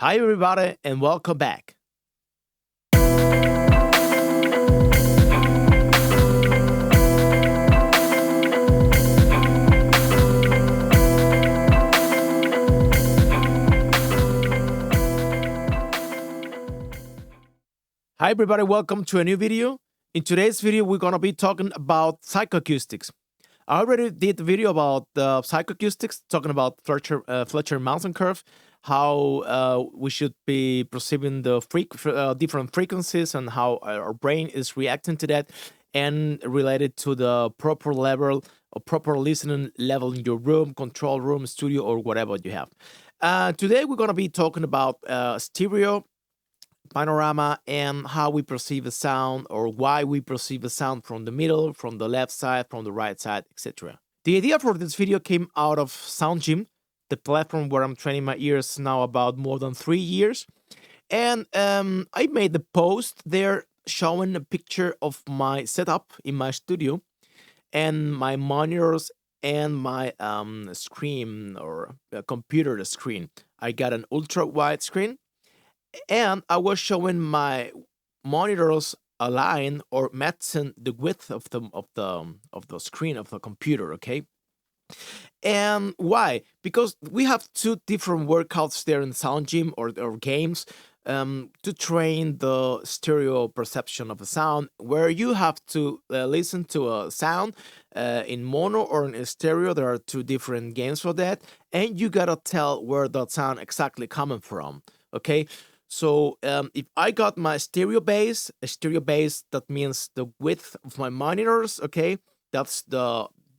Hi, everybody, and welcome back. Hi, everybody, welcome to a new video. In today's video, we're going to be talking about psychoacoustics. I already did a video about psychoacoustics, talking about Fletcher Mountain curve, how we should be perceiving the different frequencies and how our brain is reacting to that, and related to the proper level or proper listening level in your room, control room, studio, or whatever you have. Today, we're going to be talking about stereo panorama and how we perceive a sound or why we perceive a sound from the middle, from the left side, from the right side, etc. The idea for this video came out of Sound Gym, the platform where I'm training my ears now about more than 3 years. And I made the post there showing a picture of my setup in my studio and my monitors and my screen or computer screen. I got an ultra wide screen, and I was showing my monitors align or matching the width of the screen of the computer. Okay, and why? Because we have two different workouts there in Sound Gym or games to train the stereo perception of a sound, where you have to listen to a sound in mono or in stereo. There are two different games for that, and you gotta tell where that sound exactly coming from. Okay, so if I got my a stereo base, that means the width of my monitors. Okay, that's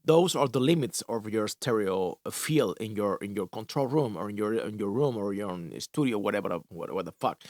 those are the limits of your stereo field in your control room or in your room or your own studio, whatever what the fuck.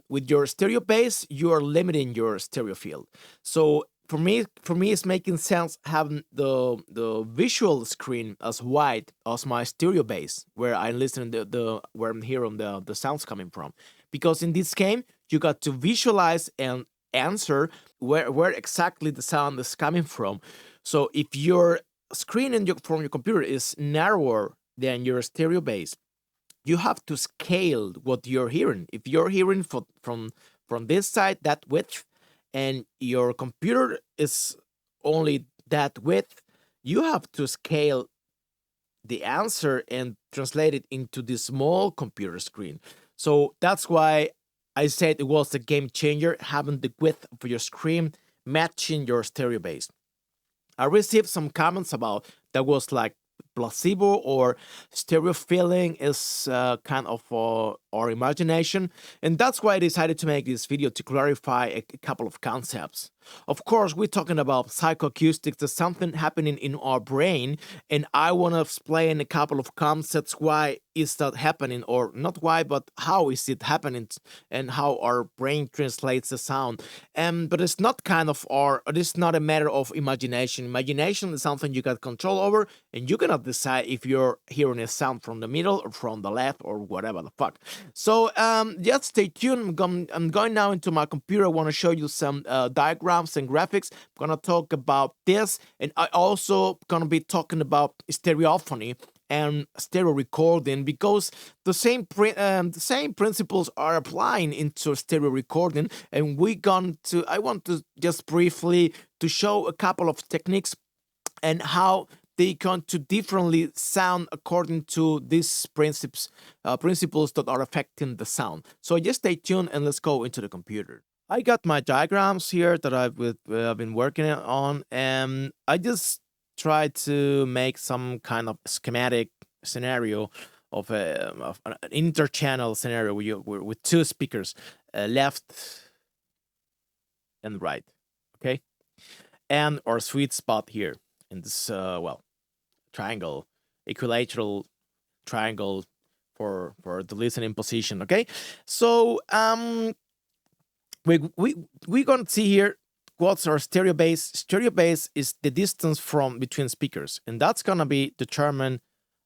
With your stereo base, you are limiting your stereo field. So for me, it's making sense having the visual screen as wide as my stereo base, where I listen the where I'm hearing the sounds coming from. Because in this game, you got to visualize and answer where exactly the sound is coming from. So if your screen from your computer is narrower than your stereo base, you have to scale what you're hearing. If you're hearing from this side that width, and your computer is only that width, you have to scale the answer and translate it into this small computer screen. So that's why I said it was a game changer, having the width of your screen matching your stereo base. I received some comments about that was like placebo or stereo feeling is kind of our imagination, and that's why I decided to make this video to clarify a couple of concepts. Of course, we're talking about psychoacoustics. There's something happening in our brain, and I want to explain a couple of concepts. Why is that happening, or not why, but how is it happening, and how our brain translates the sound. But it's not kind of it is not a matter of imagination. Imagination is something you got control over, and you cannot decide if you're hearing a sound from the middle or from the left or whatever the fuck. So just stay tuned. I'm going now into my computer. I want to show you some diagrams and graphics. I'm gonna talk about this, and I also gonna be talking about stereophony and stereo recording, because the same principles are applying into stereo recording. And I want to just briefly to show a couple of techniques and how they can to differently sound according to these principles that are affecting the sound. So just stay tuned and let's go into the computer. I got my diagrams here that I've been working on, and I just tried to make some kind of schematic scenario of an interchannel scenario with two speakers, left and right, okay, and our sweet spot here in this triangle, equilateral triangle for the listening position. Okay, so we're gonna see here what's our stereo base. Stereo base is the distance from between speakers, and that's gonna be determine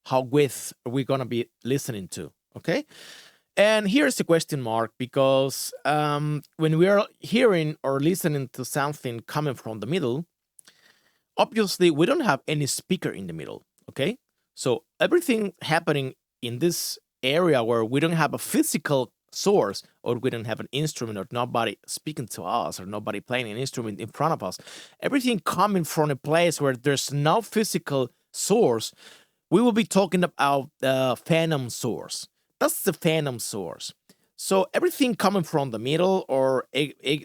how width we're gonna be listening to. Okay, and here's the question mark, because when we are hearing or listening to something coming from the middle, obviously we don't have any speaker in the middle. Okay, so everything happening in this area where we don't have a physical source, or we don't have an instrument, or nobody speaking to us, or nobody playing an instrument in front of us, everything coming from a place where there's no physical source, we will be talking about the phantom source. That's the phantom source. So everything coming from the middle, or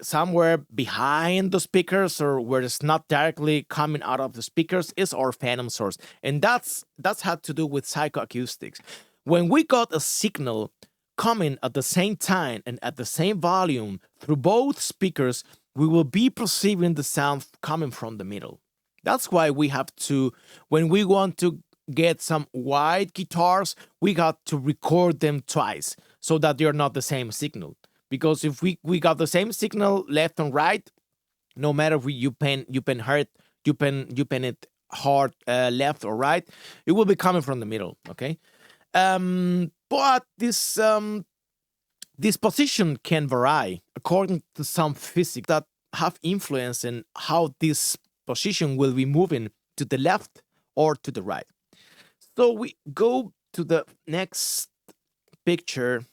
somewhere behind the speakers, or where it's not directly coming out of the speakers, is our phantom source. And that's had to do with psychoacoustics. When we got a signal coming at the same time and at the same volume through both speakers, we will be perceiving the sound coming from the middle. That's why we have to, when we want to get some wide guitars, we got to record them twice so that they're not the same signal. Because if we got the same signal left and right, no matter if you pen it hard left or right, it will be coming from the middle. Okay, but this position can vary according to some physics that have influence in how this position will be moving to the left or to the right. So we go to the next picture,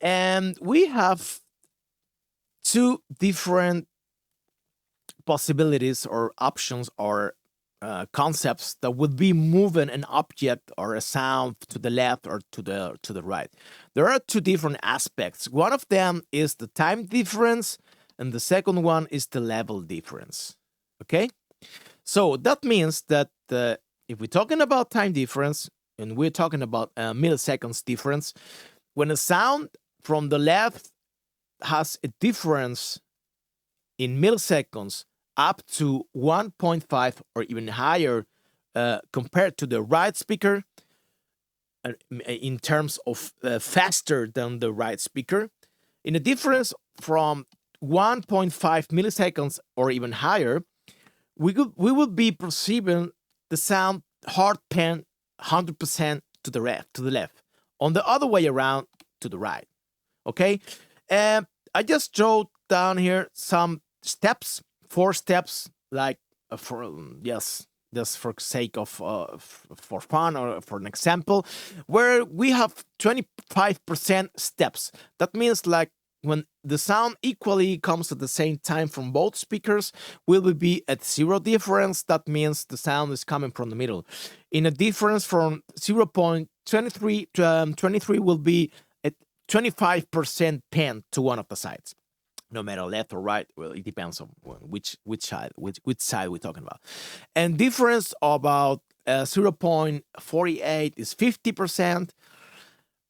and we have two different possibilities or options or concepts that would be moving an object or a sound to the left or to the right. There are two different aspects. One of them is the time difference, and the second one is the level difference. Okay, so that means that if we're talking about time difference and we're talking about milliseconds difference, when a sound from the left has a difference in milliseconds up to 1.5 or even higher compared to the right speaker, in terms of faster than the right speaker, in a difference from 1.5 milliseconds or even higher, we will be perceiving the sound hard pan 100% to the left. On the other way around, to the right. Okay, I just wrote down here some steps, 4 steps, like just for sake of for fun or for an example, where we have 25% steps. That means like when the sound equally comes at the same time from both speakers, will be at 0 difference. That means the sound is coming from the middle. In a difference from 0.23 to 23 will be at 25% pan to one of the sides. No matter left or right, well, it depends on which side we're talking about. And difference about 0.48 is 50%.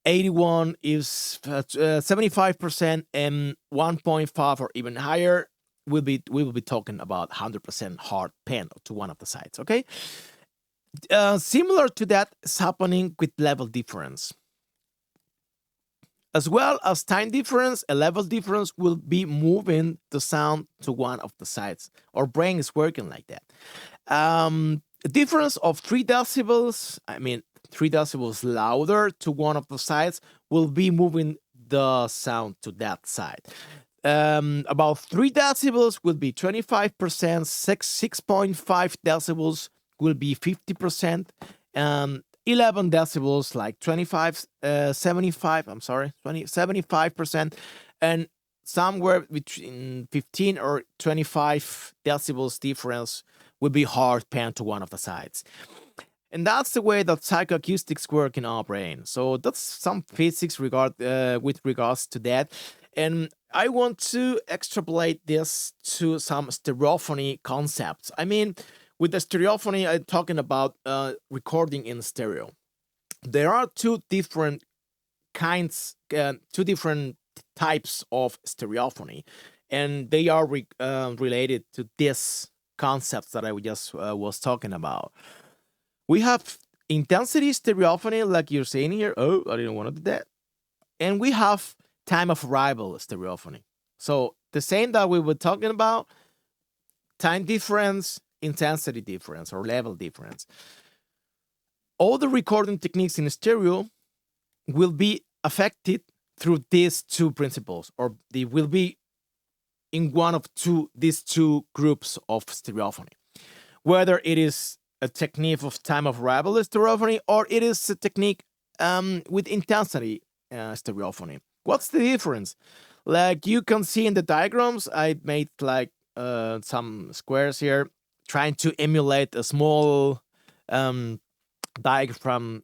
81 is 75%, and 1.5 or even higher we will be talking about 100% hard pan to one of the sides. Okay, similar to that is happening with level difference. As well as time difference, a level difference will be moving the sound to one of the sides. Our brain is working like that. A difference of 3 decibels, 3 decibels louder to one of the sides, will be moving the sound to that side. About 3 decibels will be 25%, 6.5 decibels will be 50%, 11 decibels, like 75%, and somewhere between 15 or 25 decibels difference will be hard pan to one of the sides. And that's the way that psychoacoustics work in our brain. So that's some physics with regards to that. And I want to extrapolate this to some stereophony concepts. With the stereophony, I'm talking about recording in stereo. There are two different types of stereophony, and they are related to this concepts that I just was talking about. We have intensity stereophony, like you're saying here. Oh, I didn't want to do that. And we have time of arrival stereophony. So the same that we were talking about, time difference, intensity difference, or level difference. All the recording techniques in stereo will be affected through these two principles, or they will be in one of these two groups of stereophony. Whether it is a technique of time of arrival stereophony, or it is a technique with intensity stereophony. What's the difference? Like you can see in the diagrams, I made like some squares here, trying to emulate a small um, diaphragm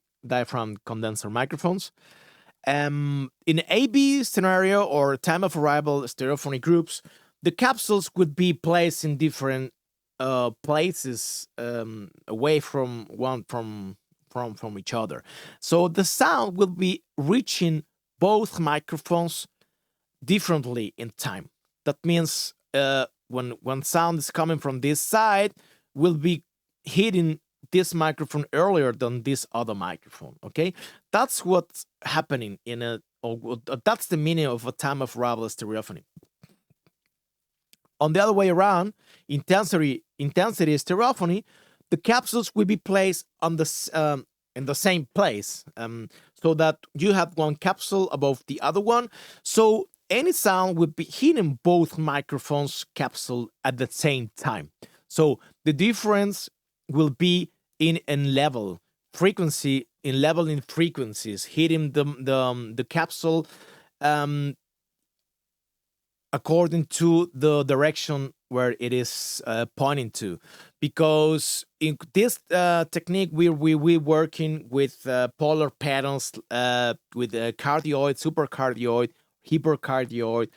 condenser microphones. In AB scenario or time of arrival stereophony groups, the capsules would be placed in different places away from from each other. So the sound will be reaching both microphones differently in time. That means when sound is coming from this side, will be hitting this microphone earlier than this other microphone. Okay, that's what's happening in a. Or that's the meaning of a time of arrival stereophony. On the other way around, intensity stereophony, the capsules will be placed on the in the same place, so that you have one capsule above the other one. So any sound will be hitting both microphones capsule at the same time. So the difference will be in level frequency, in leveling frequencies, hitting the capsule um, according to the direction where it is pointing to. Because in this technique, we working with polar patterns, with cardioid, supercardioid, hypercardioid,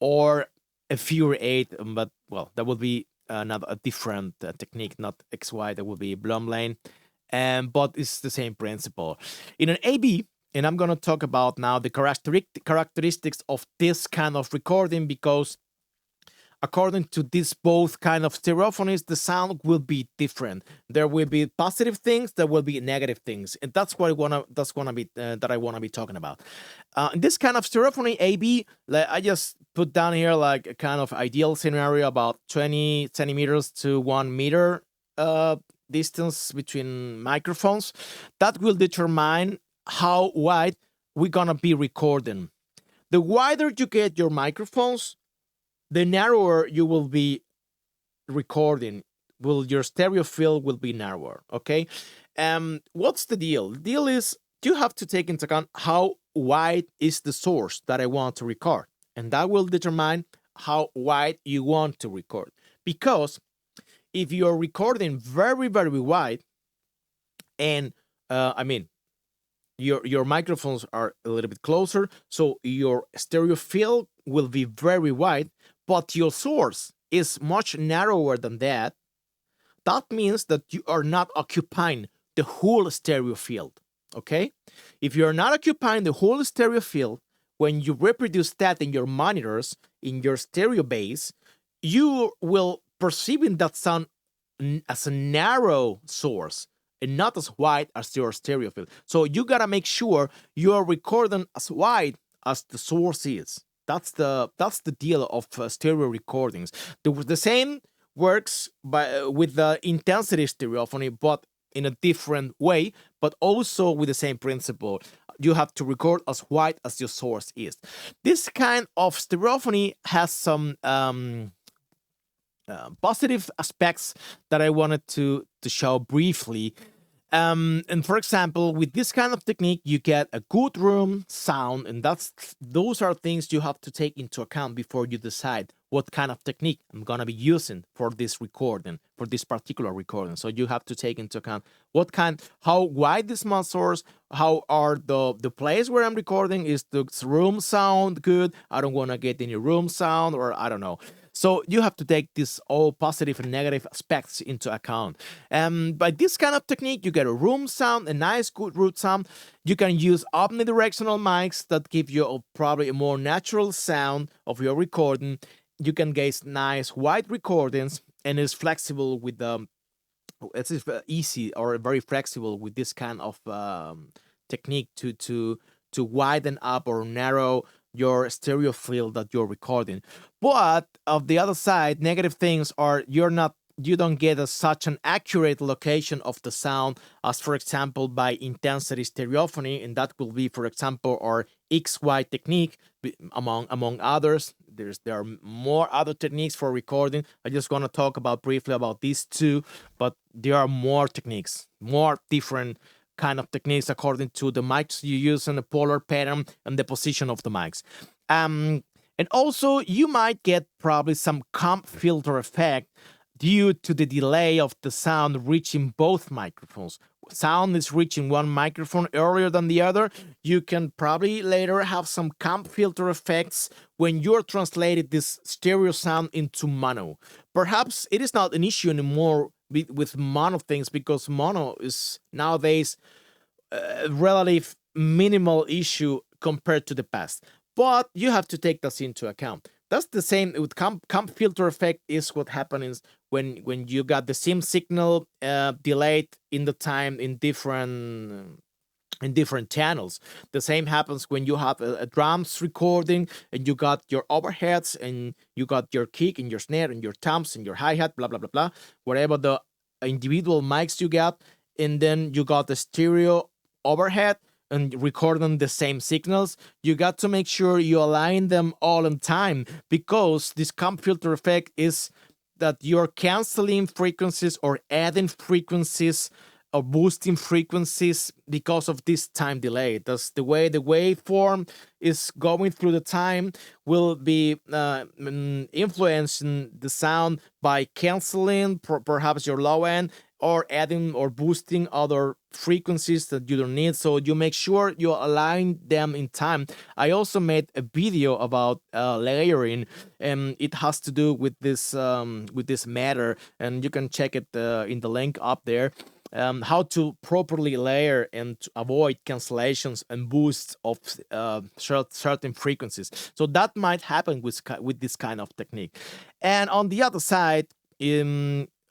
or a Fury 8, but well, that would be another a different technique, not XY. That would be Blumlein, but it's the same principle. In an AB, and I'm gonna talk about now the characteristics of this kind of recording, because according to these both kind of stereophonies, the sound will be different. There will be positive things, there will be negative things, and that's what I wanna be that I wanna be talking about. In this kind of stereophony, AB, like I just put down here like a kind of ideal scenario about 20 centimeters to 1 meter distance between microphones. That will determine how wide we're gonna be recording. The wider you get your microphones, the narrower you will be recording. Will your stereo field will be narrower. Okay. What's the deal? The deal is you have to take into account how wide is the source that I want to record, and that will determine how wide you want to record. Because if you're recording very wide, and I mean your microphones are a little bit closer, so your stereo field will be very wide, but your source is much narrower than that. That means that you are not occupying the whole stereo field. Okay? If you're not occupying the whole stereo field, when you reproduce that in your monitors, in your stereo base, you will perceiving that sound as a narrow source and not as wide as your stereo field. So you gotta make sure you are recording as wide as the source is. That's the deal of stereo recordings. The same works with the intensity stereophony, but in a different way, but also with the same principle. You have to record as wide as your source is. This kind of stereophony has some positive aspects that I wanted to show briefly. And for example, with this kind of technique, you get a good room sound, and those are things you have to take into account before you decide what kind of technique I'm gonna be using for this recording, for this particular recording. So you have to take into account how wide is my source, how are the place where I'm recording, is the room sound good? I don't want to get any room sound, or I don't know. So you have to take this all positive and negative aspects into account. By this kind of technique, you get a room sound, a nice, good root sound. You can use omnidirectional mics that give you probably a more natural sound of your recording. You can get nice wide recordings, and it's flexible with the. It's easy or very flexible with this kind of technique to widen up or narrow your stereo field that you're recording. But of the other side, negative things are you don't get such an accurate location of the sound as, for example, by intensity stereophony, and that will be, for example, our XY technique, among others. There are more other techniques for recording. I just want to talk about briefly about these two, but there are more techniques, more different kind of techniques according to the mics you use and the polar pattern and the position of the mics. And also, you might get probably some comp filter effect due to the delay of the sound reaching both microphones. Sound is reaching one microphone earlier than the other. You can probably later have some comp filter effects when you're translating this stereo sound into mono. Perhaps it is not an issue anymore with mono things, because mono is nowadays a relative minimal issue compared to the past. But you have to take this into account. That's the same with comp filter effect. Is what happens when you got the same signal delayed in the time in different channels. The same happens when you have a drums recording and you got your overheads and you got your kick and your snare and your toms and your hi-hat, blah blah blah blah, whatever the individual mics you got, and then you got the stereo overhead and recording the same signals. You got to make sure you align them all in time, because this comp filter effect is that you're canceling frequencies or adding frequencies or boosting frequencies because of this time delay. That's the way the waveform is going through the time will be influencing the sound by canceling perhaps your low end or adding or boosting other frequencies that you don't need. So you make sure you align them in time. I also made a video about layering, and it has to do with this matter, and you can check it in the link up there. How to properly layer and to avoid cancellations and boosts of certain frequencies. So that might happen with this kind of technique. And on the other side,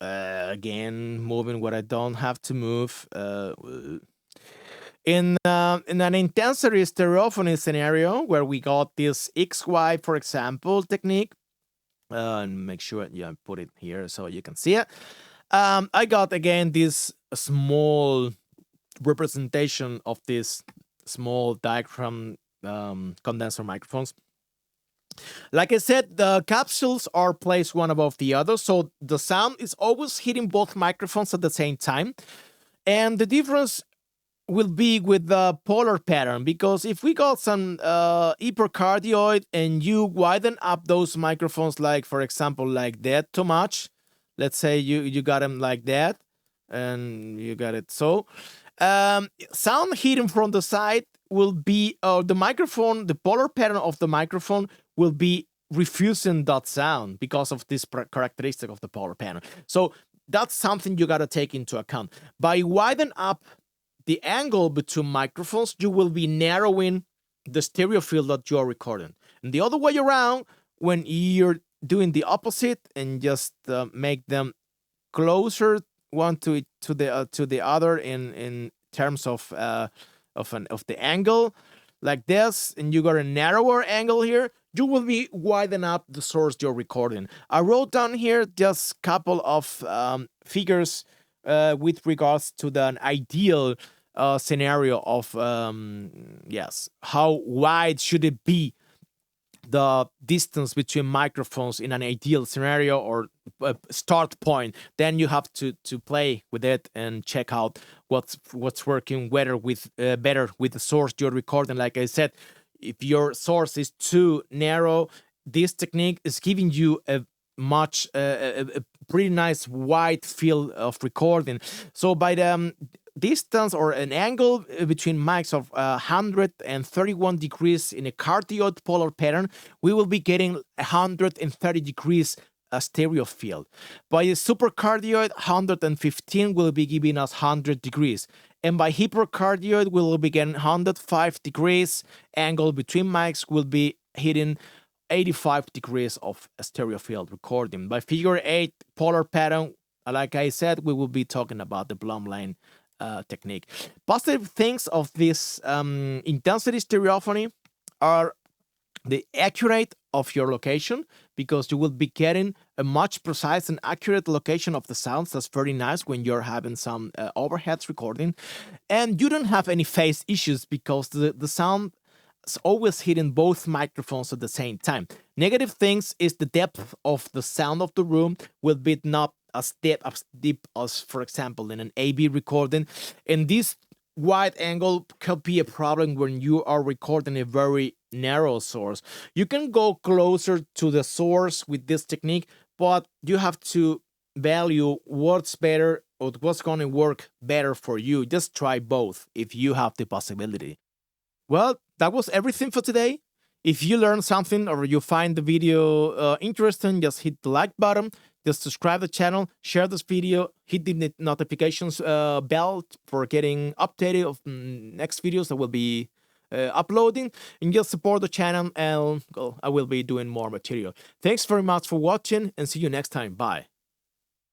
again, moving what I don't have to move. In an intensity stereophony scenario where we got this XY, for example, technique, and make sure I put it here so you can see it. I got again this small representation of this small diaphragm condenser microphones. Like I said, the capsules are placed one above the other, so the sound is always hitting both microphones at the same time. And the difference will be with the polar pattern, because if we got some hypercardioid and you widen up those microphones, like for example like that too much, let's say you got them like that and you got it so, sound hitting from the side will be the microphone, the polar pattern of the microphone will be refusing that sound because of this characteristic of the polar pattern. So that's something you got to take into account. By widening up the angle between microphones, you will be narrowing the stereo field that you're recording. And the other way around, when you're doing the opposite and just make them closer one to the other in terms of the angle, like this, and you got a narrower angle here, you will be widening up the source you're recording. I wrote down here just a couple of figures with regards to the ideal scenario of yes, how wide should it be, the distance between microphones in an ideal scenario or start point. Then you have to play with it and check out what's working better with the source you're recording. Like I said, if your source is too narrow, this technique is giving you a pretty nice wide field of recording. So by the distance or an angle between mics of 131 degrees in a cardioid polar pattern, we will be getting 130 degrees stereo field. By a supercardioid, 115 will be giving us 100 degrees. And by hypercardioid, we will be getting 105 degrees. Angle between mics will be hitting 85 degrees of stereo field recording. By figure 8 polar pattern, like I said, we will be talking about the Blum line technique. Positive things of this intensity stereophony are the accurate of your location, because you will be getting a much precise and accurate location of the sounds. That's very nice when you're having some overheads recording, and you don't have any phase issues because the sound is always hitting both microphones at the same time. Negative things is the depth of the sound of the room will be not as deep as, for example, in an AB recording, and this wide angle could be a problem when you are recording a very narrow source. You can go closer to the source with this technique, but you have to value what's better or what's going to work better for you. Just try both if you have the possibility. Well, that was everything for today. If you learned something or you find the video interesting, just hit the like button, just subscribe the channel, share this video, hit the notifications bell for getting updated of next videos that will be uploading, and just support the channel, and well, I will be doing more material. Thanks very much for watching, and see you next time. Bye.